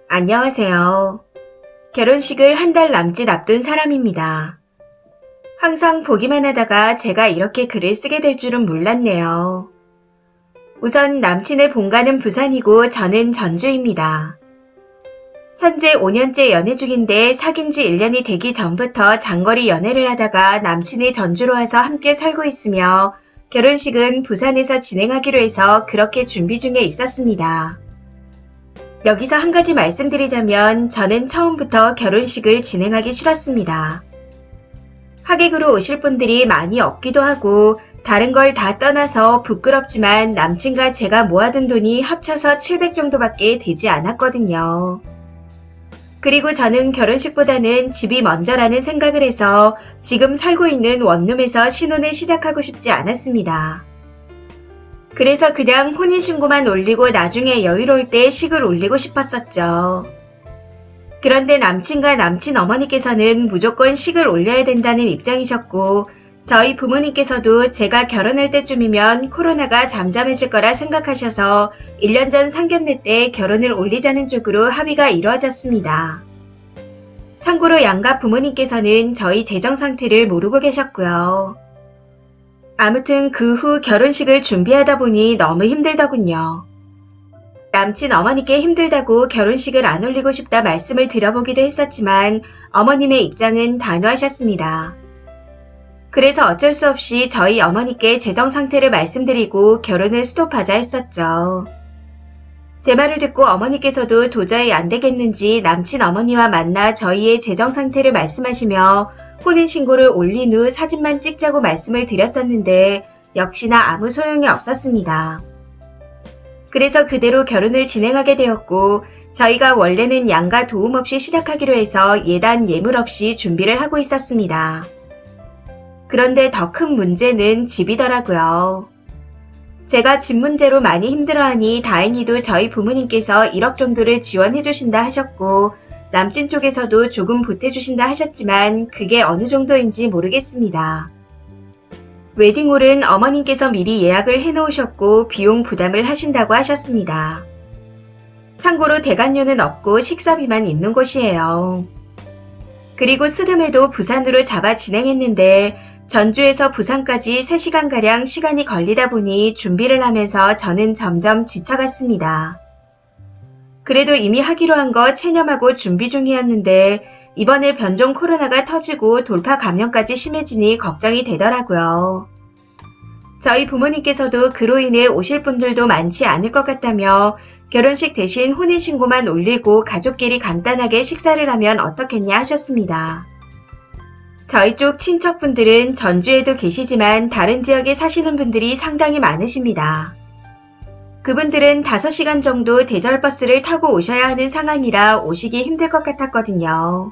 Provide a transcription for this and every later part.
안녕하세요. 결혼식을 한 달 남짓 앞둔 사람입니다. 항상 보기만 하다가 제가 이렇게 글을 쓰게 될 줄은 몰랐네요. 우선 남친의 본가는 부산이고 저는 전주입니다. 현재 5년째 연애 중인데 사귄 지 1년이 되기 전부터 장거리 연애를 하다가 남친이 전주로 와서 함께 살고 있으며 결혼식은 부산에서 진행하기로 해서 그렇게 준비 중에 있었습니다. 여기서 한 가지 말씀드리자면 저는 처음부터 결혼식을 진행하기 싫었습니다. 하객으로 오실 분들이 많이 없기도 하고 다른 걸 다 떠나서 부끄럽지만 남친과 제가 모아둔 돈이 합쳐서 700 정도밖에 되지 않았거든요. 그리고 저는 결혼식보다는 집이 먼저라는 생각을 해서 지금 살고 있는 원룸에서 신혼을 시작하고 싶지 않았습니다. 그래서 그냥 혼인신고만 올리고 나중에 여유로울 때 식을 올리고 싶었었죠. 그런데 남친과 남친 어머니께서는 무조건 식을 올려야 된다는 입장이셨고 저희 부모님께서도 제가 결혼할 때쯤이면 코로나가 잠잠해질 거라 생각하셔서 1년 전 상견례 때 결혼을 올리자는 쪽으로 합의가 이루어졌습니다. 참고로 양가 부모님께서는 저희 재정 상태를 모르고 계셨고요. 아무튼 그 후 결혼식을 준비하다 보니 너무 힘들더군요. 남친 어머니께 힘들다고 결혼식을 안 올리고 싶다 말씀을 드려보기도 했었지만 어머님의 입장은 단호하셨습니다. 그래서 어쩔 수 없이 저희 어머니께 재정 상태를 말씀드리고 결혼을 스톱하자 했었죠. 제 말을 듣고 어머니께서도 도저히 안 되겠는지 남친 어머니와 만나 저희의 재정 상태를 말씀하시며 혼인신고를 올린 후 사진만 찍자고 말씀을 드렸었는데 역시나 아무 소용이 없었습니다. 그래서 그대로 결혼을 진행하게 되었고 저희가 원래는 양가 도움 없이 시작하기로 해서 예단 예물 없이 준비를 하고 있었습니다. 그런데 더 큰 문제는 집이더라고요. 제가 집 문제로 많이 힘들어하니 다행히도 저희 부모님께서 1억 정도를 지원해 주신다 하셨고 남친 쪽에서도 조금 보태주신다 하셨지만 그게 어느 정도인지 모르겠습니다. 웨딩홀은 어머님께서 미리 예약을 해놓으셨고 비용 부담을 하신다고 하셨습니다. 참고로 대관료는 없고 식사비만 있는 곳이에요. 그리고 스드메도 부산으로 잡아 진행했는데 전주에서 부산까지 3시간가량 시간이 걸리다 보니 준비를 하면서 저는 점점 지쳐갔습니다. 그래도 이미 하기로 한 거 체념하고 준비 중이었는데 이번에 변종 코로나가 터지고 돌파 감염까지 심해지니 걱정이 되더라고요. 저희 부모님께서도 그로 인해 오실 분들도 많지 않을 것 같다며 결혼식 대신 혼인신고만 올리고 가족끼리 간단하게 식사를 하면 어떻겠냐 하셨습니다. 저희 쪽 친척분들은 전주에도 계시지만 다른 지역에 사시는 분들이 상당히 많으십니다. 그분들은 5시간 정도 대절버스를 타고 오셔야 하는 상황이라 오시기 힘들 것 같았거든요.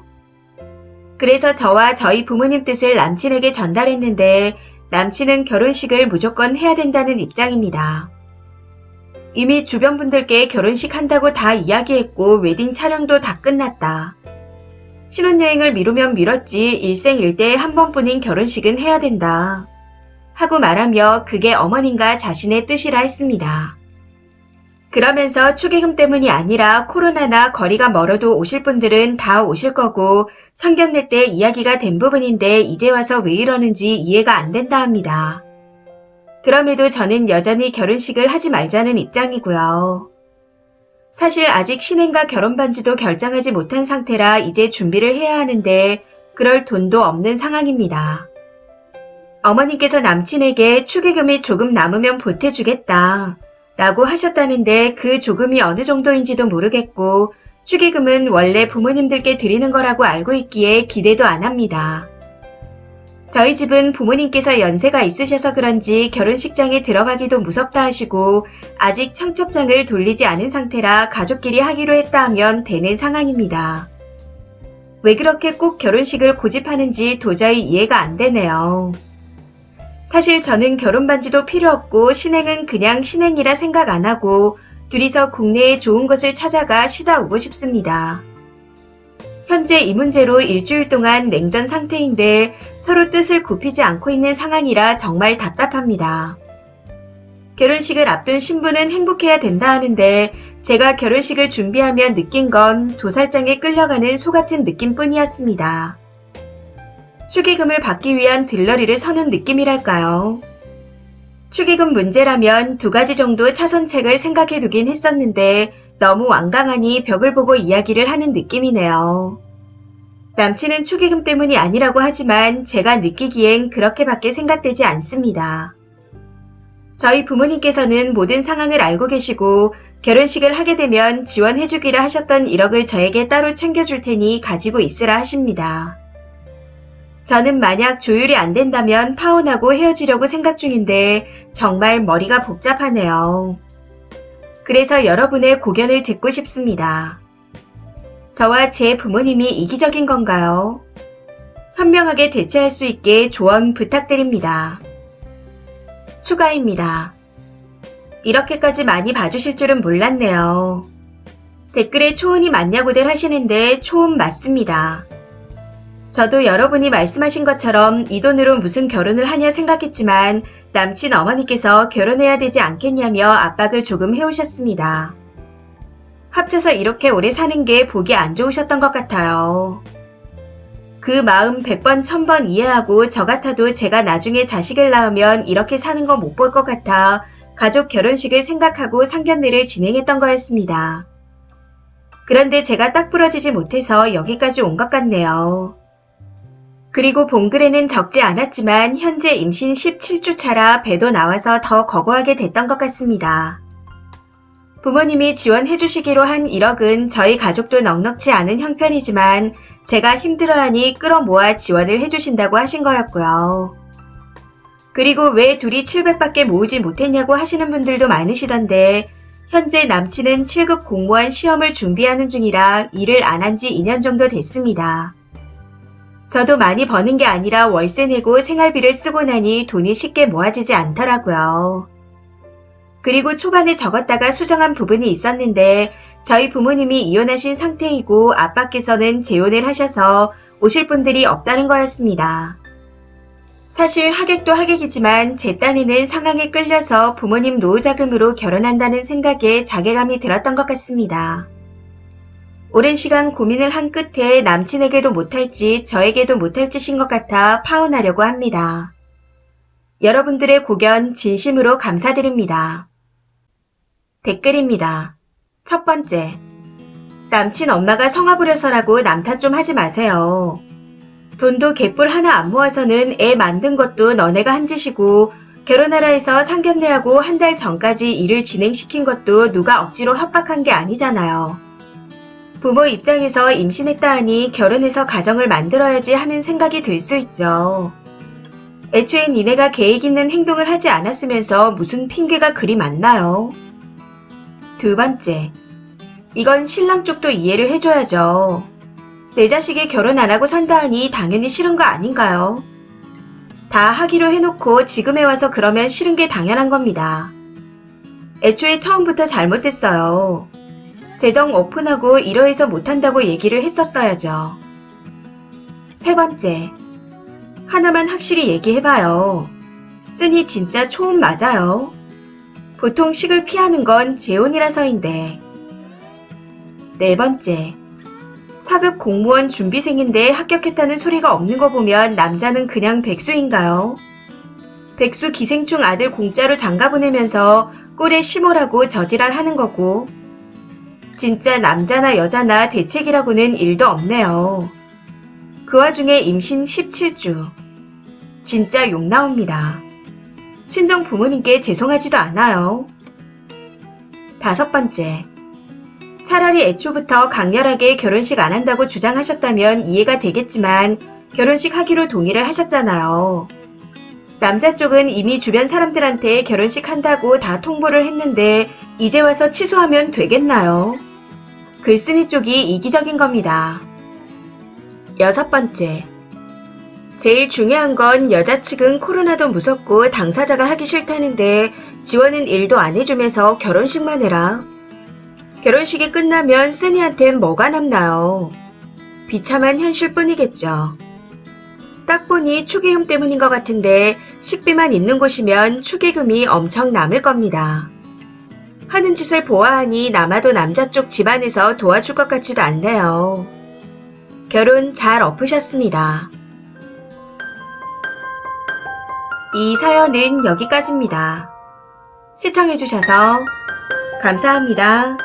그래서 저와 저희 부모님 뜻을 남친에게 전달했는데 남친은 결혼식을 무조건 해야 된다는 입장입니다. 이미 주변 분들께 결혼식 한다고 다 이야기했고 웨딩 촬영도 다 끝났다. 신혼여행을 미루면 미뤘지 일생일대에 한 번뿐인 결혼식은 해야 된다. 하고 말하며 그게 어머님과 자신의 뜻이라 했습니다. 그러면서 축의금 때문이 아니라 코로나나 거리가 멀어도 오실 분들은 다 오실 거고 상견례 때 이야기가 된 부분인데 이제 와서 왜 이러는지 이해가 안 된다 합니다. 그럼에도 저는 여전히 결혼식을 하지 말자는 입장이고요. 사실 아직 신행과 결혼 반지도 결정하지 못한 상태라 이제 준비를 해야 하는데 그럴 돈도 없는 상황입니다. 어머님께서 남친에게 축의금이 조금 남으면 보태주겠다 라고 하셨다는데 그 조금이 어느 정도인지도 모르겠고 축의금은 원래 부모님들께 드리는 거라고 알고 있기에 기대도 안 합니다. 저희 집은 부모님께서 연세가 있으셔서 그런지 결혼식장에 들어가기도 무섭다 하시고 아직 청첩장을 돌리지 않은 상태라 가족끼리 하기로 했다 하면 되는 상황입니다. 왜 그렇게 꼭 결혼식을 고집하는지 도저히 이해가 안 되네요. 사실 저는 결혼 반지도 필요 없고 신행은 그냥 신행이라 생각 안 하고 둘이서 국내에 좋은 것을 찾아가 쉬다 오고 싶습니다. 현재 이 문제로 일주일 동안 냉전 상태인데 서로 뜻을 굽히지 않고 있는 상황이라 정말 답답합니다. 결혼식을 앞둔 신부는 행복해야 된다 하는데 제가 결혼식을 준비하며 느낀 건 도살장에 끌려가는 소 같은 느낌뿐이었습니다. 축의금을 받기 위한 들러리를 서는 느낌이랄까요. 축의금 문제라면 2가지 정도 차선책을 생각해 두긴 했었는데 너무 완강하니 벽을 보고 이야기를 하는 느낌이네요. 남친은 축의금 때문이 아니라고 하지만 제가 느끼기엔 그렇게밖에 생각되지 않습니다. 저희 부모님께서는 모든 상황을 알고 계시고 결혼식을 하게 되면 지원해주기로 하셨던 1억을 저에게 따로 챙겨줄 테니 가지고 있으라 하십니다. 저는 만약 조율이 안 된다면 파혼하고 헤어지려고 생각 중인데 정말 머리가 복잡하네요. 그래서 여러분의 고견을 듣고 싶습니다. 저와 제 부모님이 이기적인 건가요? 현명하게 대처할 수 있게 조언 부탁드립니다. 추가입니다. 이렇게까지 많이 봐주실 줄은 몰랐네요. 댓글에 초혼이 맞냐고들 하시는데 초혼 맞습니다. 저도 여러분이 말씀하신 것처럼 이 돈으로 무슨 결혼을 하냐 생각했지만 남친 어머니께서 결혼해야 되지 않겠냐며 압박을 조금 해오셨습니다. 합쳐서 이렇게 오래 사는 게 보기 안 좋으셨던 것 같아요. 그 마음 100번 1000번 이해하고 저 같아도 제가 나중에 자식을 낳으면 이렇게 사는 거 못 볼 것 같아 가족 결혼식을 생각하고 상견례를 진행했던 거였습니다. 그런데 제가 딱 부러지지 못해서 여기까지 온 것 같네요. 그리고 본글에는 적지 않았지만 현재 임신 17주 차라 배도 나와서 더 거부하게 됐던 것 같습니다. 부모님이 지원해 주시기로 한 1억은 저희 가족도 넉넉지 않은 형편이지만 제가 힘들어하니 끌어모아 지원을 해주신다고 하신 거였고요. 그리고 왜 둘이 700밖에 모으지 못했냐고 하시는 분들도 많으시던데 현재 남친은 7급 공무원 시험을 준비하는 중이라 일을 안 한 지 2년 정도 됐습니다. 저도 많이 버는 게 아니라 월세 내고 생활비를 쓰고 나니 돈이 쉽게 모아지지 않더라고요. 그리고 초반에 적었다가 수정한 부분이 있었는데 저희 부모님이 이혼하신 상태이고 아빠께서는 재혼을 하셔서 오실 분들이 없다는 거였습니다. 사실 하객도 하객이지만 제 딴에는 상황에 끌려서 부모님 노후자금으로 결혼한다는 생각에 자괴감이 들었던 것 같습니다. 오랜 시간 고민을 한 끝에 남친에게도 못할지 저에게도 못할 짓인 것 같아 파혼하려고 합니다. 여러분들의 고견 진심으로 감사드립니다. 댓글입니다. 첫 번째, 남친 엄마가 성화 부려서라고 남탓 좀 하지 마세요. 돈도 개뿔 하나 안 모아서는 애 만든 것도 너네가 한 짓이고 결혼하라 해서 상견례하고 한 달 전까지 일을 진행시킨 것도 누가 억지로 협박한 게 아니잖아요. 부모 입장에서 임신했다 하니 결혼해서 가정을 만들어야지 하는 생각이 들 수 있죠. 애초에 니네가 계획 있는 행동을 하지 않았으면서 무슨 핑계가 그리 많나요? 두 번째, 이건 신랑 쪽도 이해를 해줘야죠. 내 자식이 결혼 안 하고 산다 하니 당연히 싫은 거 아닌가요? 다 하기로 해놓고 지금에 와서 그러면 싫은 게 당연한 겁니다. 애초에 처음부터 잘못됐어요. 재정 오픈하고 이러해서 못한다고 얘기를 했었어야죠. 세 번째, 하나만 확실히 얘기해봐요. 쓰니 진짜 초혼 맞아요. 보통 식을 피하는 건 재혼이라서인데. 네 번째, 4급 공무원 준비생인데 합격했다는 소리가 없는 거 보면 남자는 그냥 백수인가요? 백수 기생충 아들 공짜로 장가 보내면서 꼴에 심으라고 저지랄 하는 거고 진짜 남자나 여자나 대책이라고는 일도 없네요. 그 와중에 임신 17주. 진짜 욕 나옵니다. 친정 부모님께 죄송하지도 않아요. 다섯 번째, 차라리 애초부터 강렬하게 결혼식 안 한다고 주장하셨다면 이해가 되겠지만 결혼식 하기로 동의를 하셨잖아요. 남자 쪽은 이미 주변 사람들한테 결혼식 한다고 다 통보를 했는데 이제 와서 취소하면 되겠나요? 글쓴이 쪽이 이기적인 겁니다. 여섯 번째, 제일 중요한 건 여자 측은 코로나도 무섭고 당사자가 하기 싫다는데 지원은 일도 안 해주면서 결혼식만 해라. 결혼식이 끝나면 쓰니한텐 뭐가 남나요? 비참한 현실뿐이겠죠. 딱 보니 축의금 때문인 것 같은데 식비만 있는 곳이면 축의금이 엄청 남을 겁니다. 하는 짓을 보아하니 남아도 남자 쪽 집안에서 도와줄 것 같지도 않네요. 결혼 잘 엎으셨습니다. 이 사연은 여기까지입니다. 시청해주셔서 감사합니다.